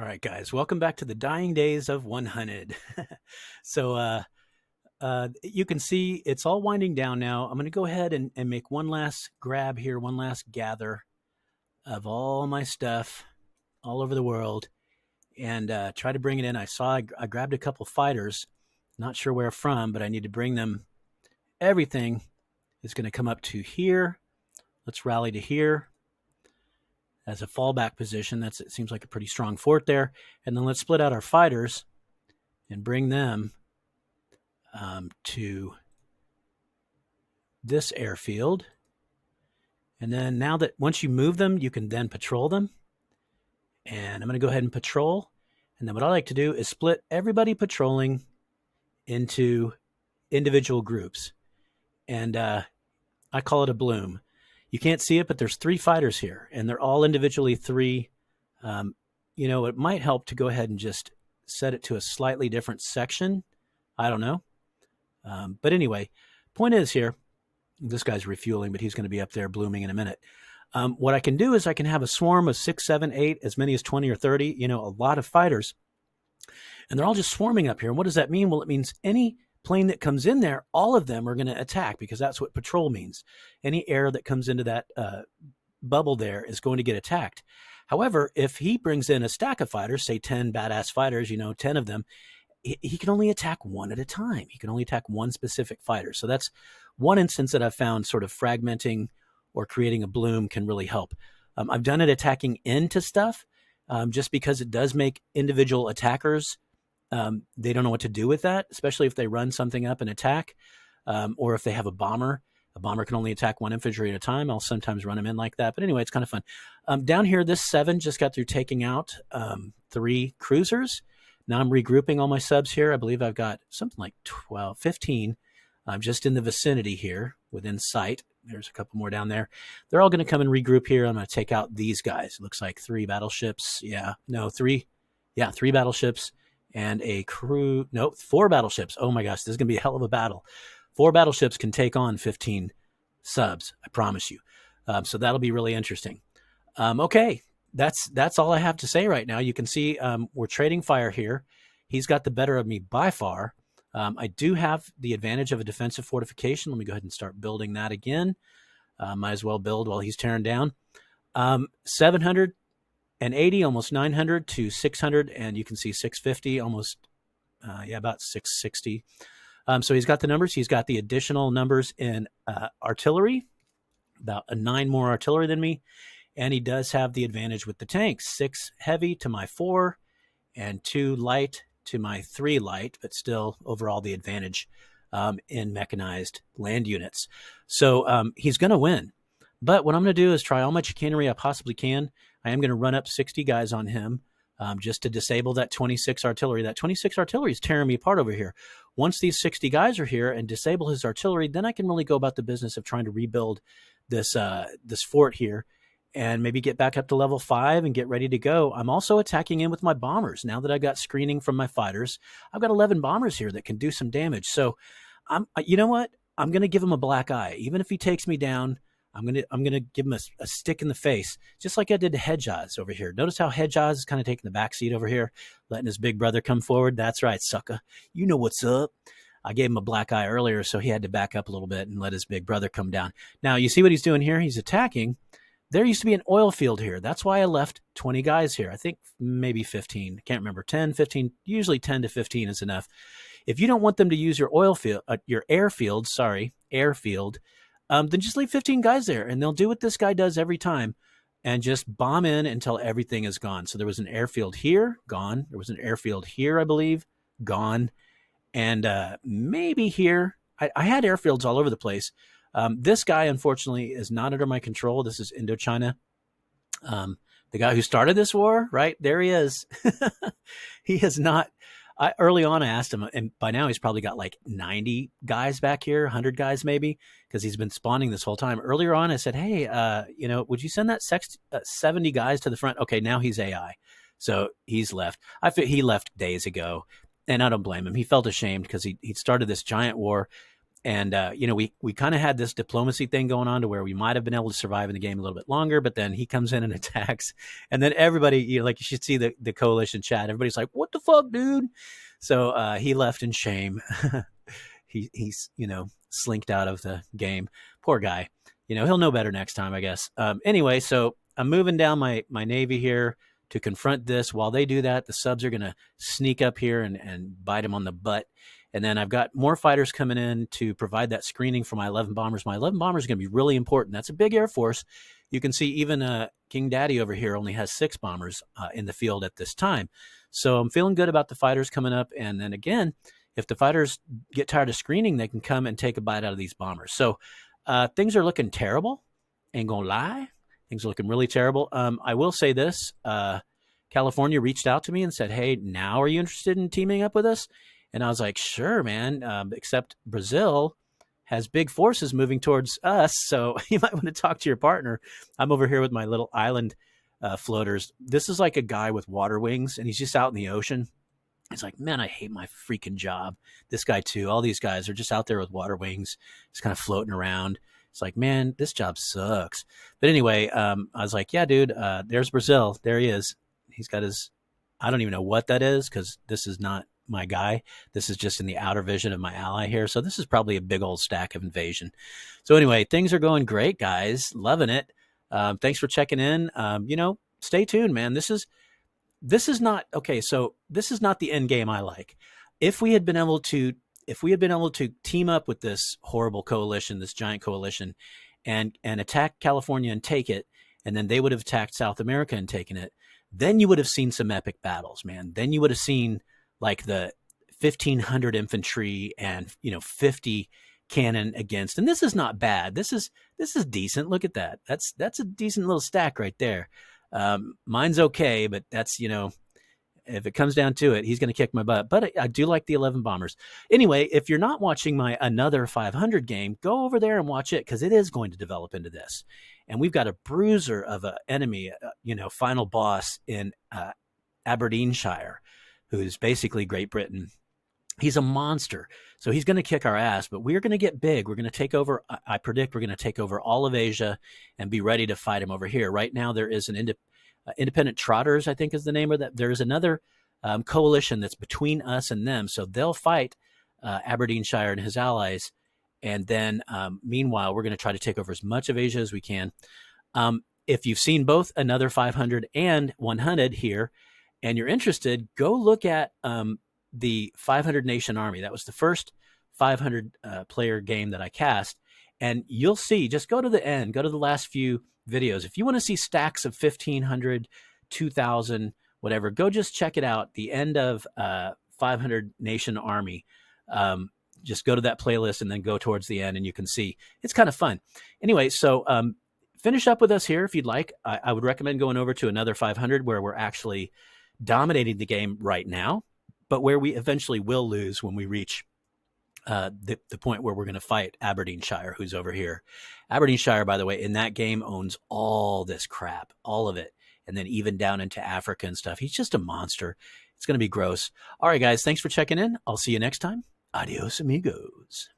All right, guys, welcome back to the dying days of one Hunnid. So you can see it's all winding down now. I'm going to go ahead and make one last grab here, one last gather of all my stuff all over the world and try to bring it in. I grabbed a couple fighters, not sure where from, but I need to bring them. Everything is going to come up to here. Let's rally to here as a fallback position. It seems like a pretty strong fort there. And then let's split out our fighters and bring them to this airfield. And then now that once you move them, you can then patrol them. And I'm going to go ahead and patrol. And then what I like to do is split everybody patrolling into individual groups. And I call it a bloom. You can't see it, but there's 3 fighters here, and they're all individually 3. It might help to go ahead and just set it to a slightly different section. I don't know. But anyway, point is here, this guy's refueling, but he's going to be up there blooming in a minute. What I can do is I can have a swarm of 6, 7, 8, as many as 20 or 30, a lot of fighters. And they're all just swarming up here. And what does that mean? Well, it means any plane that comes in there, all of them are going to attack, because that's what patrol means. Any air that comes into that bubble there is going to get attacked. However, if he brings in a stack of fighters, say 10 badass fighters, 10 of them, he can only attack one at a time. He can only attack one specific fighter. So that's one instance that I've found sort of fragmenting or creating a bloom can really help. I've done it attacking into stuff just because it does make individual attackers, they don't know what to do with that, especially if they run something up and attack, or if they have a bomber. A bomber can only attack 1 infantry at a time. I'll sometimes run them in like that. But anyway, it's kind of fun. Down here, this 7 just got through taking out 3 cruisers. Now I'm regrouping all my subs here. I believe I've got something like 12, 15 just in the vicinity here within sight. There's a couple more down there. They're all going to come and regroup here. I'm going to take out these guys. It looks like 3 battleships. 3 battleships and a crew. No, 4 battleships. Oh my gosh, this is going to be a hell of a battle. 4 battleships can take on 15 subs. I promise you. So that'll be really interesting. Okay. That's all I have to say right now. You can see we're trading fire here. He's got the better of me by far. I do have the advantage of a defensive fortification. Let me go ahead and start building that again. Might as well build while he's tearing down. 780, almost 900 to 600, and you can see 650, almost, about 660. So he's got the numbers. He's got the additional numbers in artillery, about 9 more artillery than me. And he does have the advantage with the tanks, 6 heavy to my 4 and 2 light to my 3 light, but still overall the advantage in mechanized land units. So he's going to win. But what I'm going to do is try all my chicanery I possibly can. I am going to run up 60 guys on him just to disable that 26 artillery. That 26 artillery is tearing me apart over here. Once these 60 guys are here and disable his artillery, then I can really go about the business of trying to rebuild this fort here and maybe get back up to level 5 and get ready to go. I'm also attacking in with my bombers. Now that I've got screening from my fighters, I've got 11 bombers here that can do some damage. So you know what? I'm going to give him a black eye. Even if he takes me down, I'm gonna give him a stick in the face, just like I did to Hedgehaz over here. Notice how Hedgehaz is kind of taking the back seat over here, letting his big brother come forward. That's right, sucker. You know what's up. I gave him a black eye earlier, so he had to back up a little bit and let his big brother come down. Now, you see what he's doing here? He's attacking. There used to be an oil field here. That's why I left 20 guys here. I think maybe 15. I can't remember. 10, 15. Usually 10 to 15 is enough. If you don't want them to use your airfield, then just leave 15 guys there, and they'll do what this guy does every time and just bomb in until everything is gone. So there was an airfield here, gone. There was an airfield here, I believe, gone. And maybe here. I had airfields all over the place. This guy, unfortunately, is not under my control. This is Indochina. The guy who started this war, right? There he is. He is not. Early on, I asked him, and by now he's probably got like 90 guys back here, 100 guys maybe, because he's been spawning this whole time. Earlier on, I said, hey, would you send that 70 guys to the front? Okay, now he's AI. So he's left. He left days ago, and I don't blame him. He felt ashamed because he started this giant war. And we kind of had this diplomacy thing going on to where we might have been able to survive in the game a little bit longer, but then he comes in and attacks, and then everybody, like you should see the coalition chat. Everybody's like, "What the fuck, dude?" So he left in shame. He's slinked out of the game. Poor guy. He'll know better next time, I guess. Anyway, so I'm moving down my navy here to confront this. While they do that, the subs are going to sneak up here and bite him on the butt. And then I've got more fighters coming in to provide that screening for my 11 bombers. My 11 bombers are going to be really important. That's a big Air Force. You can see even King Daddy over here only has 6 bombers in the field at this time. So I'm feeling good about the fighters coming up. And then again, if the fighters get tired of screening, they can come and take a bite out of these bombers. So things are looking terrible. Ain't gonna lie. Things are looking really terrible. I will say this. California reached out to me and said, "Hey, now are you interested in teaming up with us?" And I was like, "Sure, man, except Brazil has big forces moving towards us, so you might want to talk to your partner." I'm over here with my little island floaters. This is like a guy with water wings, and he's just out in the ocean. It's like, man, I hate my freaking job. This guy too. All these guys are just out there with water wings, just kind of floating around. It's like, man, this job sucks. But anyway, I was like, yeah, dude, there's Brazil. There he is. He's got his, I don't even know what that is because this is not my guy. This is just in the outer vision of my ally here. So this is probably a big old stack of invasion. So anyway, things are going great, guys. Loving it. Thanks for checking in. Stay tuned, man. This is not okay. So this is not the end game I like. If we had been able to team up with this horrible coalition, this giant coalition, and attack California and take it, and then they would have attacked South America and taken it, then you would have seen some epic battles, man. Then you would have seen like the 1,500 infantry and 50 cannon against. And this is not bad. This is decent. Look at that. That's a decent little stack right there. Mine's okay, but that's if it comes down to it, he's going to kick my butt. But I do like the 11 bombers. Anyway, if you're not watching my another 500 game, go over there and watch it because it is going to develop into this. And we've got a bruiser of an enemy, final boss in Aberdeenshire, who's basically Great Britain. He's a monster. So he's going to kick our ass, but we're going to get big. We're going to take over. I predict we're going to take over all of Asia and be ready to fight him over here. Right now, there is an Independent Trotters, I think is the name of that. There's another coalition that's between us and them. So they'll fight Aberdeenshire and his allies. And then meanwhile, we're going to try to take over as much of Asia as we can. If you've seen both Another 500 and Hunnid here, and you're interested, go look at the 500 Nation Army. That was the first 500 player game that I cast. And you'll see, just go to the end, go to the last few videos. If you want to see stacks of 1,500, 2,000, whatever, go just check it out. The end of 500 Nation Army. Just go to that playlist and then go towards the end and you can see. It's kind of fun. Anyway, so finish up with us here if you'd like. I would recommend going over to Another 500 where we're actually dominating the game right now, but where we eventually will lose when we reach the point where we're going to fight Aberdeenshire, who's over here. Aberdeenshire, by the way, in that game owns all this crap, all of it, and then even down into Africa and stuff. He's just a monster. It's going to be gross. All right, guys, thanks for checking in. I'll see you next time. Adios, amigos.